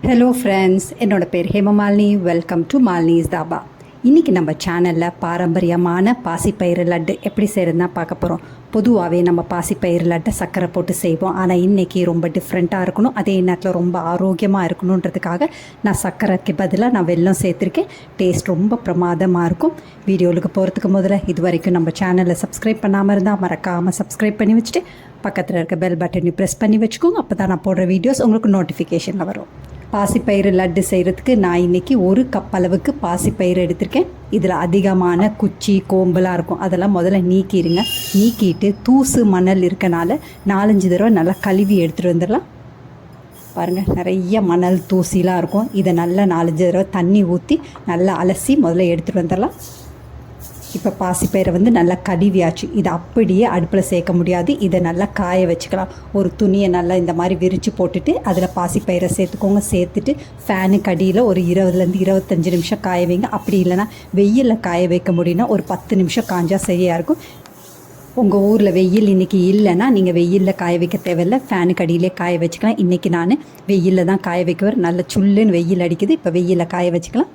Hello friends, என்னோட பேர் Hemamalini. Welcome to Malini's dhaba. இன்றைக்கி நம்ம சேனலில் பாரம்பரியமான பாசிப்பயிறு லட்டு எப்படி செய்கிறதுனா பார்க்க போகிறோம். பொதுவாகவே நம்ம பாசிப்பயிறு லட்டை சர்க்கரை போட்டு செய்வோம். ஆனால் இன்றைக்கி ரொம்ப டிஃப்ரெண்ட்டாக இருக்கணும், அதே நேரத்தில் ரொம்ப ஆரோக்கியமாக இருக்கணுன்றதுக்காக நான் சர்க்கரைக்கு பதிலாக நான் வெல்லம் சேர்த்துருக்கேன். டேஸ்ட் ரொம்ப பிரமாதமாக இருக்கும். வீடியோவுக்கு போகிறதுக்கு முதல்ல இது வரைக்கும் நம்ம சேனலில் சப்ஸ்கிரைப் பண்ணாமல் இருந்தால் மறக்காமல் சப்ஸ்கிரைப் பண்ணி வச்சுட்டு பக்கத்தில் இருக்க பெல் பட்டனையும் ப்ரெஸ் பண்ணி வச்சுக்கோங்க. அப்போ தான் நான் போடுற வீடியோஸ் உங்களுக்கு நோட்டிஃபிகேஷனில் வரும். பாசிப்பயிறு லட்டு செய்கிறதுக்கு நான் இன்றைக்கி 1 கப் அளவுக்கு பாசிப்பயிறு எடுத்திருக்கேன். இதில் அதிகமான குச்சி கோம்பெலாம் இருக்கும், அதெல்லாம் முதல்ல நீக்கிடுங்க. நீக்கிட்டு தூசு மணல் இருக்கனால 4-5 தடவை நல்லா கழுவி எடுத்துகிட்டு வந்துடலாம். பாருங்கள், நிறைய மணல் தூசிலாம் இருக்கும். இதை நல்லா 4-5 தடவை தண்ணி ஊற்றி நல்லா அலசி முதல்ல எடுத்துகிட்டு வந்துடலாம். இப்போ பாசிப்பயிரை நல்லா கழுவியாச்சு. இதை அப்படியே அடுப்பில் சேர்க்க முடியாது, இதை நல்லா காய வச்சுக்கலாம். ஒரு துணியை நல்லா இந்த மாதிரி விரித்து போட்டுட்டு அதில் பாசிப்பயிரை சேர்த்துக்கோங்க. சேர்த்துட்டு ஃபேனுக்கு அடியில் ஒரு 20 to 25 நிமிஷம் காய வைங்க. அப்படி இல்லைனா வெயிலில் காய வைக்க முடியும்னா ஒரு 10 நிமிஷம் காஞ்சால் சரியாக இருக்கும். உங்கள் ஊரில் வெயில் இன்றைக்கி இல்லைன்னா நீங்கள் வெயிலில் காய வைக்க தேவையில்லை, ஃபேனுக்கு அடியிலே காய வச்சுக்கலாம். இன்றைக்கி நான் வெயிலில் தான் காய வைக்குவேன். நல்ல சுல்லுன்னு வெயில் அடிக்குது. இப்போ வெயிலில் காய வச்சுக்கலாம்.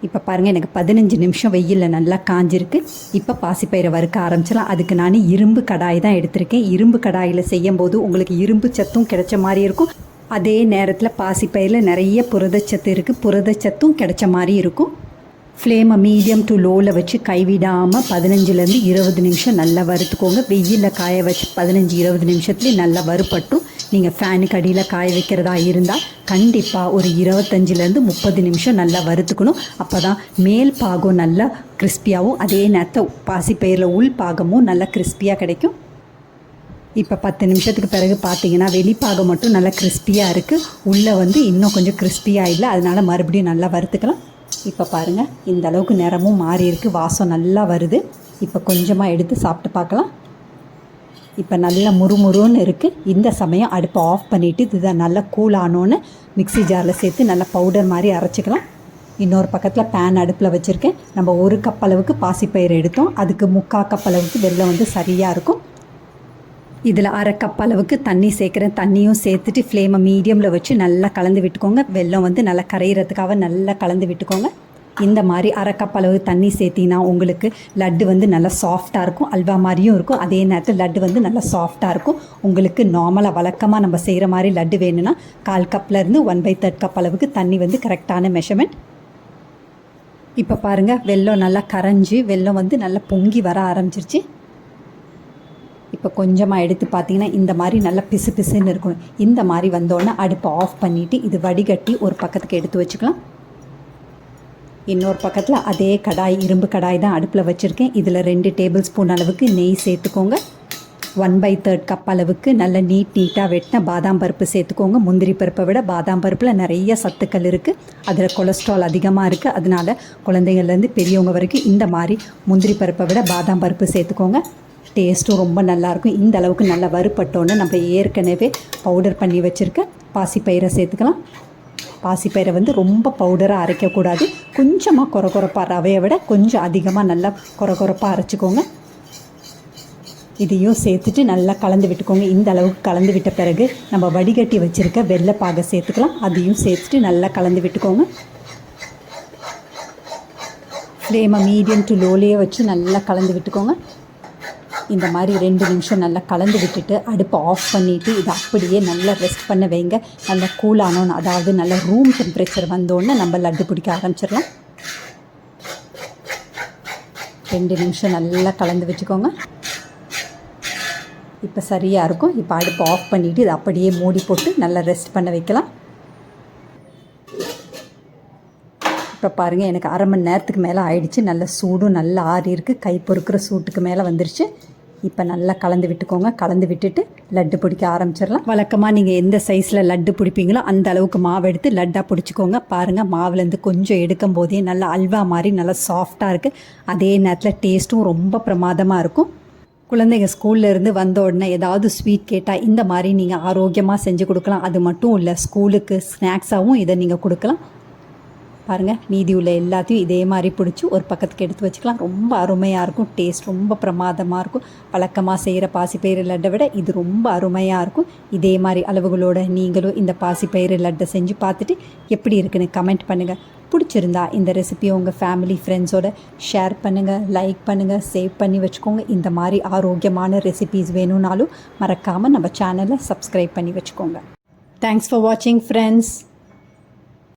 இப்போ பாருங்கள், எனக்கு 15 நிமிஷம் வெயிலில் நல்லா காஞ்சிருக்கு. இப்போ பாசிப்பயிரை வறுக்க ஆரம்பிச்சிடலாம். அதுக்கு நான் இரும்பு கடாய் தான் எடுத்திருக்கேன். இரும்பு கடாயில் செய்யும்போது உங்களுக்கு இரும்பு சத்தும் கிடைச்ச மாதிரி இருக்கும், அதே நேரத்தில் பாசிப்பயிரில் நிறைய புரதச்சத்து இருக்குது, புரதச்சத்தும் கிடைச்ச மாதிரி இருக்கும். ஃப்ளேமை மீடியம் டு லோவில் வச்சு கைவிடாமல் 15 to 20 நிமிஷம் நல்லா வறுத்துக்கோங்க. வெயிலில் காய வச்சு 15-20 நிமிஷத்துலேயே நல்லா வறுப்பட்டும். நீங்கள் ஃபேனுக்கு அடியில் காய வைக்கிறதா இருந்தால் கண்டிப்பாக ஒரு 25 to 30 நிமிஷம் நல்லா வறுத்துக்கணும். அப்போ தான் மேல் பாகம் நல்லா கிறிஸ்பியாகவும் அதே நேரத்தில் பாசிப்பயிரில் உள் பாகமும் நல்லா கிறிஸ்பியாக கிடைக்கும். இப்போ 10 நிமிஷத்துக்கு பிறகு பார்த்தீங்கன்னா வெளிப்பாகம் மட்டும் நல்லா கிறிஸ்பியாக இருக்குது, உள்ளே இன்னும் கொஞ்சம் கிறிஸ்பியாக இல்லை. அதனால் மறுபடியும் நல்லா வறுத்துக்கலாம். இப்போ பாருங்கள், இந்த அளவுக்கு நிறமும் மாறி இருக்குது, வாசம் நல்லா வருது. இப்போ கொஞ்சமாக எடுத்து சாப்பிட்டு பார்க்கலாம். இப்போ நல்லா முறுமுறுன்னு இருக்குது. இந்த சமயம் அடுப்பை ஆஃப் பண்ணிவிட்டு இதை நல்லா கூல் ஆனோன்னு மிக்ஸி ஜாரில் சேர்த்து நல்லா பவுடர் மாதிரி அரைச்சிக்கலாம். இன்னொரு பக்கத்தில் பேன் அடுப்பில் வச்சுருக்கேன். நம்ம 1 கப் அளவுக்கு பாசிப்பயிறு எடுத்தோம், அதுக்கு 3/4 கப் அளவுக்கு வெல்லம் சரியாக இருக்கும். இதில் 1/2 கப் அளவுக்கு தண்ணி சேர்க்குறேன். தண்ணியும் சேர்த்துட்டு ஃப்ளேமை மீடியமில் வச்சு நல்லா கலந்து விட்டுக்கோங்க. வெல்லம் நல்லா கரையிறதுக்காக நல்லா கலந்து விட்டுக்கோங்க. இந்த மாதிரி 1/2 கப் அளவு தண்ணி சேர்த்திங்கன்னா உங்களுக்கு லட்டு நல்லா சாஃப்டாக இருக்கும், அல்வா மாதிரியும் இருக்கும். அதே நேரத்தில் லட்டு நல்லா சாஃப்டாக இருக்கும். உங்களுக்கு நார்மலாக வழக்கமாக நம்ம செய்கிற மாதிரி லட்டு வேணும்னா 1/4 கப்லேருந்து 1/3 கப் அளவுக்கு தண்ணி கரெக்டான மெஷர்மெண்ட். இப்போ பாருங்கள், வெல்லம் நல்லா கரைஞ்சி வெல்லம் நல்லா பொங்கி வர ஆரம்பிச்சிருச்சு. இப்போ கொஞ்சமாக எடுத்து பார்த்தீங்கன்னா இந்த மாதிரி நல்லா பிசு பிசுன்னு இருக்கணும். இந்த மாதிரி வந்தோடனே அடுப்பை ஆஃப் பண்ணிவிட்டு இது வடிகட்டி ஒரு பக்கத்துக்கு எடுத்து வச்சுக்கலாம். இன்னொரு பக்கத்தில் அதே கடாய், இரும்பு கடாய் தான் அடுப்பில் வச்சுருக்கேன். இதில் 2 டேபிள் ஸ்பூன் அளவுக்கு நெய் சேர்த்துக்கோங்க. 1/3 கப் அளவுக்கு நல்ல நீட்டாக வெட்டின பாதாம் பருப்பு சேர்த்துக்கோங்க. முந்திரி பருப்பை விட பாதாம் பருப்பில் நிறைய சத்துக்கள் இருக்குது, அதில் கொலஸ்ட்ரால் அதிகமாக இருக்குது. அதனால் குழந்தைங்கள்லேருந்து பெரியவங்க வரைக்கும் இந்த மாதிரி முந்திரி பருப்பை விட பாதாம் பருப்பு சேர்த்துக்கோங்க. டேஸ்ட்டும் ரொம்ப நல்லாயிருக்கும். இந்த அளவுக்கு நல்லா வறுப்பட்டோன்னு நம்ம ஏற்கனவே பவுடர் பண்ணி வச்சுருக்க பாசிப்பயிரை சேர்த்துக்கலாம். பாசிப்பயிரை ரொம்ப பவுடராக அரைக்கக்கூடாது, கொஞ்சமாக கொரகொரப்பாக, ரவையை விட கொஞ்சம் அதிகமாக நல்லா கொரகொரப்பாக அரைச்சிக்கோங்க. இதையும் சேர்த்துட்டு நல்லா கலந்து விட்டுக்கோங்க. இந்த அளவுக்கு கலந்து விட்ட பிறகு நம்ம வடிகட்டி வச்சுருக்க வெள்ளைப்பாகை சேர்த்துக்கலாம். அதையும் சேர்த்துட்டு நல்லா கலந்து விட்டுக்கோங்க. ஃப்ளேமை மீடியம் டு லோலேயே வச்சு நல்லா கலந்து விட்டுக்கோங்க. இந்த மாதிரி 2 நிமிஷம் நல்லா கலந்து விட்டுட்டு அடுப்பை ஆஃப் பண்ணிவிட்டு இதை அப்படியே நல்லா ரெஸ்ட் பண்ண வைங்க. நல்லா கூல் ஆனோன்னு, அதாவது நல்லா ரூம் டெம்பரேச்சர் வந்தோடனே நம்ம லட்டு பிடிக்க ஆரம்பிச்சிடலாம். 2 நிமிஷம் நல்லா கலந்து வச்சுக்கோங்க. இப்போ சரியாக இருக்கும். இப்போ அடுப்பை ஆஃப் பண்ணிவிட்டு இதை அப்படியே மூடி போட்டு நல்லா ரெஸ்ட் பண்ண வைக்கலாம். இப்போ பாருங்கள், எனக்கு 1/2 மணி நேரத்துக்கு மேலே ஆயிடுச்சு. நல்ல சூடும் நல்லா ஆறி இருக்குது, கை பொறுக்கிற சூட்டுக்கு மேலே வந்துருச்சு. இப்போ நல்லா கலந்து விட்டுக்கோங்க. கலந்து விட்டுட்டு லட்டு பிடிக்க ஆரம்பிச்சிடலாம். வழக்கமாக நீங்கள் எந்த சைஸில் லட்டு பிடிப்பீங்களோ அந்த அளவுக்கு மாவு எடுத்து லட்டாக பிடிச்சிக்கோங்க. பாருங்கள், மாவுலேருந்து கொஞ்சம் எடுக்கும் போதே நல்லா அல்வா மாதிரி நல்லா சாஃப்டாக இருக்குது. அதே நேரத்தில் டேஸ்ட்டும் ரொம்ப பிரமாதமாக இருக்கும். குழந்தைங்க ஸ்கூல்லேருந்து வந்த உடனே ஏதாவது ஸ்வீட் கேட்டால் இந்த மாதிரி நீங்கள் ஆரோக்கியமாக செஞ்சு கொடுக்கலாம். அது மட்டும் இல்லை, ஸ்கூலுக்கு ஸ்நாக்ஸாகவும் இதை நீங்கள் கொடுக்கலாம். பாருங்கள், மீதி உள்ள எல்லாத்தையும் இதே மாதிரி பிடிச்சி ஒரு பக்கத்துக்கு எடுத்து வச்சுக்கலாம். ரொம்ப அருமையாக இருக்கும், டேஸ்ட் ரொம்ப பிரமாதமாக இருக்கும். வழக்கமாக செய்கிற பாசிப்பயிறு லட்டை விட இது ரொம்ப அருமையாக இருக்கும். இதே மாதிரி அளவுகளோட நீங்களும் இந்த பாசிப்பயிறு லட்டை செஞ்சு பார்த்துட்டு எப்படி இருக்குன்னு கமெண்ட் பண்ணுங்கள். பிடிச்சிருந்தா இந்த ரெசிபியை உங்கள் ஃபேமிலி ஃப்ரெண்ட்ஸோட ஷேர் பண்ணுங்கள், லைக் பண்ணுங்கள், சேவ் பண்ணி வச்சுக்கோங்க. இந்த மாதிரி ஆரோக்கியமான ரெசிபீஸ் வேணும்னாலும் மறக்காமல் நம்ம சேனலை சப்ஸ்கிரைப் பண்ணி வச்சுக்கோங்க. தேங்க்ஸ் ஃபார் வாட்சிங் ஃப்ரெண்ட்ஸ்.